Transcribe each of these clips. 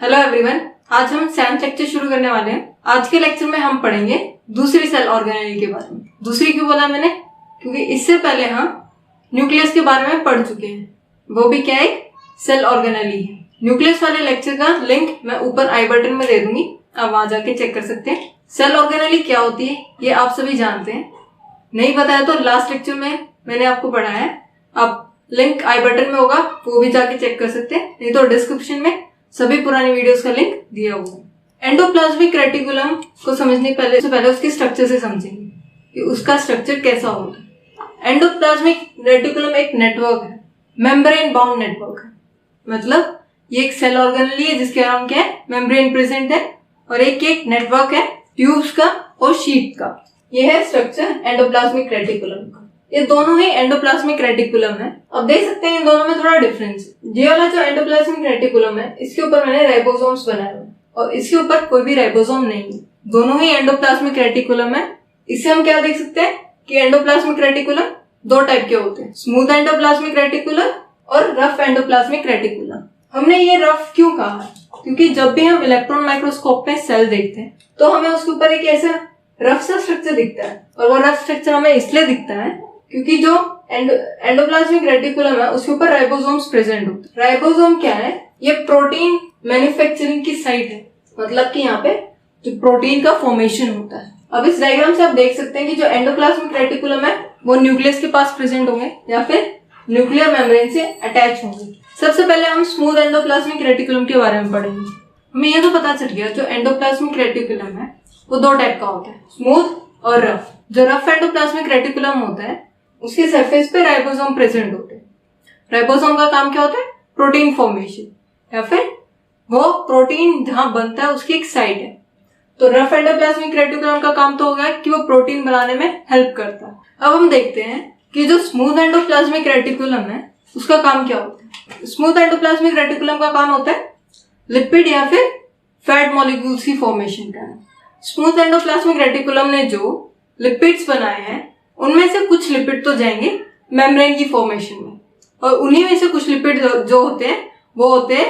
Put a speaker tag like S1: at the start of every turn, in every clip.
S1: Hello everyone, आज हम 7th lecture शुरू करने वाले हैं। आज के लेक्चर में हम पढ़ेंगे दूसरी सेल ऑर्गेनेल के बारे में। दूसरी क्यों बोला मैंने? क्योंकि इससे पहले हम न्यूक्लियस के बारे में पढ़ चुके हैं, वो भी क्या एक सेल ऑर्गेनेल ही है। न्यूक्लियस वाले लेक्चर का लिंक मैं ऊपर आई बटन में दे दूंगी, आप वहां जाके चेक कर सकते हैं। सेल ऑर्गेनेल क्या होती है ये आप सभी जानते हैं, नहीं पता है तो लास्ट लेक्चर में मैंने आपको पढ़ाया है, आप लिंक आई बटन में होगा, वो भी जाके चेक कर सकते हैं, नहीं तो डिस्क्रिप्शन में सभी पुरानी वीडियोस का लिंक दिया हुआ है। एंडोप्लाज्मिक रेटिकुलम को समझने पहले उसके स्ट्रक्चर से समझेंगे कि उसका स्ट्रक्चर कैसा होता है। एंडोप्लाज्मिक रेटिकुलम एक नेटवर्क है, मेम्ब्रेन बाउंड नेटवर्क है, मतलब ये एक सेल ऑर्गेनेल है जिसके अराउंड क्या है, मेम्ब्रेन प्रेजेंट है, और एक नेटवर्क है ट्यूब्स का और शीट का। ये है स्ट्रक्चर एंडोप्लाज्मिक रेटिकुलम का। ये दोनों ही एंडोप्लाज्मिक रेटिकुलम है। अब देख सकते हैं इन दोनों में थोड़ा डिफरेंस है। ये वाला जो एंडोप्लाज्मिक रेटिकुलम है, इसके ऊपर मैंने राइबोसोम्स बनाए हुए और इसके ऊपर कोई भी राइबोसोम नहीं है। दोनों ही एंडोप्लाज्मिक रेटिकुलम है। इससे हम क्या देख सकते हैं कि एंडोप्लाज्मिक रेटिकुलम दो टाइप के होते हैं, स्मूथ एंडोप्लाज्मिक रेटिकुलम और रफ एंडोप्लाज्मिक रेटिकुलम। हमने ये रफ क्यों कहा है? क्योंकि जब भी हम इलेक्ट्रॉन माइक्रोस्कोप में सेल देखते हैं तो हमें उसके ऊपर एक ऐसा रफ सा स्ट्रक्चर दिखता है, और वो रफ स्ट्रक्चर हमें इसलिए दिखता है क्योंकि जो एंडोप्लाज्मिक रेटिकुलम है उसके ऊपर राइबोसोम्स प्रेजेंट होते हैं। राइबोसोम क्या है? ये प्रोटीन मैन्युफैक्चरिंग की साइट है, मतलब कि यहाँ पे जो प्रोटीन का फॉर्मेशन होता है। अब इस डायग्राम से आप देख सकते हैं कि जो एंडोप्लाज्मिक रेटिकुलम है वो न्यूक्लियस के पास प्रेजेंट होंगे या फिर न्यूक्लियर मेम्ब्रेन से अटैच होंगे। सबसे पहले हम स्मूथ एंडोप्लाज्मिक रेटिकुलम के बारे में पढ़ेंगे। हमें ये तो पता चल गया जो एंडोप्लाज्मिक रेटिकुलम है वो दो टाइप का होता है, स्मूथ और रफ। जो रफ एंडोप्लाज्मिक रेटिकुलम होता है उसके सरफेस पे राइबोसोम प्रेजेंट होते हैं। राइबोसोम का काम क्या होता है? प्रोटीन फॉर्मेशन, या फिर वो प्रोटीन जहां बनता है उसकी एक साइट है। तो रफ एंडोप्लाज्मिक रेटिकुलम का काम तो होगा कि वो प्रोटीन बनाने में हेल्प करता है। अब हम देखते हैं कि जो स्मूथ एंडोप्लाज्मिक रेटिकुलम है उसका काम क्या होता है। स्मूथ एंडोप्लाज्मिक रेटिकुलम का काम होता है लिपिड या फिर फैट मॉलिक्यूल्स की फॉर्मेशन का। स्मूथ एंडोप्लाज्मिक रेटिकुलम ने जो लिपिड्स बनाए हैं उनमें से कुछ लिपिड तो जाएंगे मेम्ब्रेन की फॉर्मेशन में, और उन्हीं में से कुछ लिपिड जो होते हैं वो होते हैं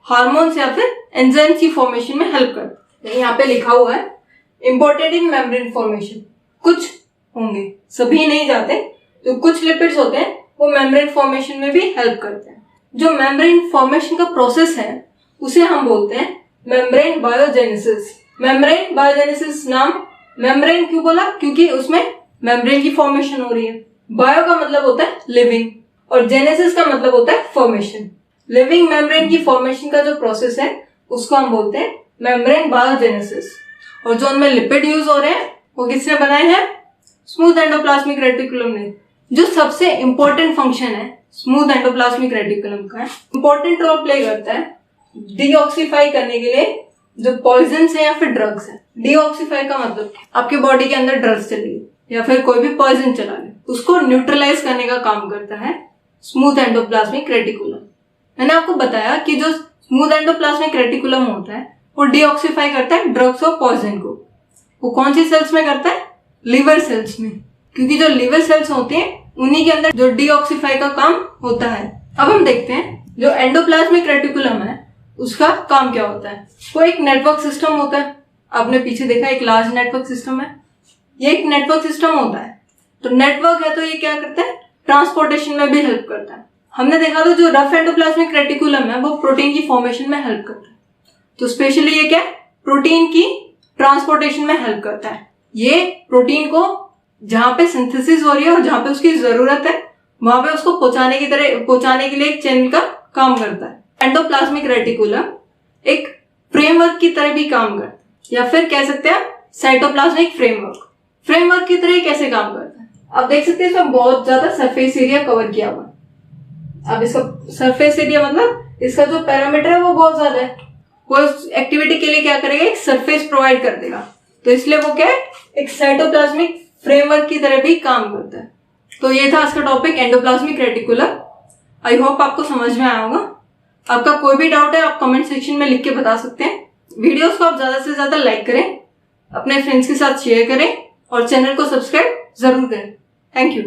S1: हार्मोन्स या फिर एंजाइम्स की फॉर्मेशन में हेल्प करते हैं। यहाँ पे लिखा हुआ है इंपॉर्टेंट इन मेम्ब्रेन फॉर्मेशन। कुछ होंगे, सभी नहीं जाते, जो कुछ लिपिड्स होते हैं वो मेम्ब्रेन फॉर्मेशन में भी हेल्प करते हैं। जो मेम्ब्रेन फॉर्मेशन का प्रोसेस है उसे हम बोलते हैं मेम्ब्रेन बायोजेनेसिस। मेम्ब्रेन बायोजेनेसिस नाम मेम्ब्रेन क्यों बोला? क्योंकि उसमें मेम्ब्रेन की फॉर्मेशन हो रही है। बायो का मतलब होता है लिविंग और जेनेसिस का मतलब होता है फॉर्मेशन। लिविंग मेम्ब्रेन की फॉर्मेशन का जो प्रोसेस है उसको हम बोलते हैं मेम्ब्रेन बायोजेनेसिस। और जो उनमें लिपिड यूज हो रहे हैं वो किसने बनाए हैं? स्मूथ एंडोप्लाज्मिक रेटिकुलम ने। जो सबसे इंपॉर्टेंट फंक्शन है स्मूथ एंडोप्लाज्मिक रेटिकुलम का, इंपॉर्टेंट रोल प्ले करता है डीऑक्सीफाई करने के लिए जो पॉइजन्स है या फिर ड्रग्स है। डीऑक्सीफाई का मतलब आपके बॉडी के अंदर ड्रग्स चली या फिर कोई भी पॉइजन चला ले, उसको न्यूट्रलाइज करने का काम करता है स्मूथ एंडोप्लाज्मिक रेटिकुलम। मैंने आपको बताया कि जो स्मूथ एंडोप्लाज्मिक रेटिकुलम होता है वो डीऑक्सीफाई करता है ड्रग्स और पॉइजन को। वो कौन सी सेल्स में करता है? लिवर सेल्स में, क्योंकि जो लिवर सेल्स होते हैं उन्हीं के अंदर जो डीऑक्सीफाई का काम होता है। अब हम देखते हैं जो एंडोप्लाज्मिक रेटिकुलम है उसका काम क्या होता है। वो एक नेटवर्क सिस्टम होता है, आपने पीछे देखा एक लार्ज नेटवर्क सिस्टम है, ये एक नेटवर्क सिस्टम होता है। तो नेटवर्क है तो ये क्या करता है? ट्रांसपोर्टेशन में भी हेल्प करता है। हमने देखा था जो रफ एंडोप्लाज्मिक रेटिकुलम है वो प्रोटीन की फॉर्मेशन में हेल्प करता है, तो स्पेशली ये क्या है? प्रोटीन की ट्रांसपोर्टेशन में हेल्प करता है। ये प्रोटीन को जहां पे सिंथेसिस हो रही है और जहां पे उसकी जरूरत है वहां पे उसको पहुंचाने के लिए एक चैनल का काम करता है। एंडोप्लाज्मिक रेटिकुलम एक फ्रेमवर्क की तरह भी काम करता है, या फिर कह सकते हैं साइटोप्लाज्मिक फ्रेमवर्क की तरह कैसे काम करता है। आप देख सकते हैं इसमें बहुत ज्यादा सरफेस एरिया कवर किया हुआ है। अब इसका सरफेस एरिया मतलब इसका जो पैरामीटर है वो बहुत ज्यादा है। वो उस एक्टिविटी के लिए क्या करेगा? एक सरफेस प्रोवाइड कर देगा, तो इसलिए वो क्या है? एक साइटोप्लाज्मिक फ्रेमवर्क की तरह भी काम करता है। तो ये था आज का topic endoplasmic reticulum. I hope आपको समझ में आया होगा। आपका कोई भी डाउट है आप कमेंट सेक्शन में लिख के बता सकते हैं। वीडियोस को आप ज्यादा से ज्यादा लाइक करें, अपने फ्रेंड्स के साथ शेयर करें और चैनल को सब्सक्राइब जरूर करें। Thank you.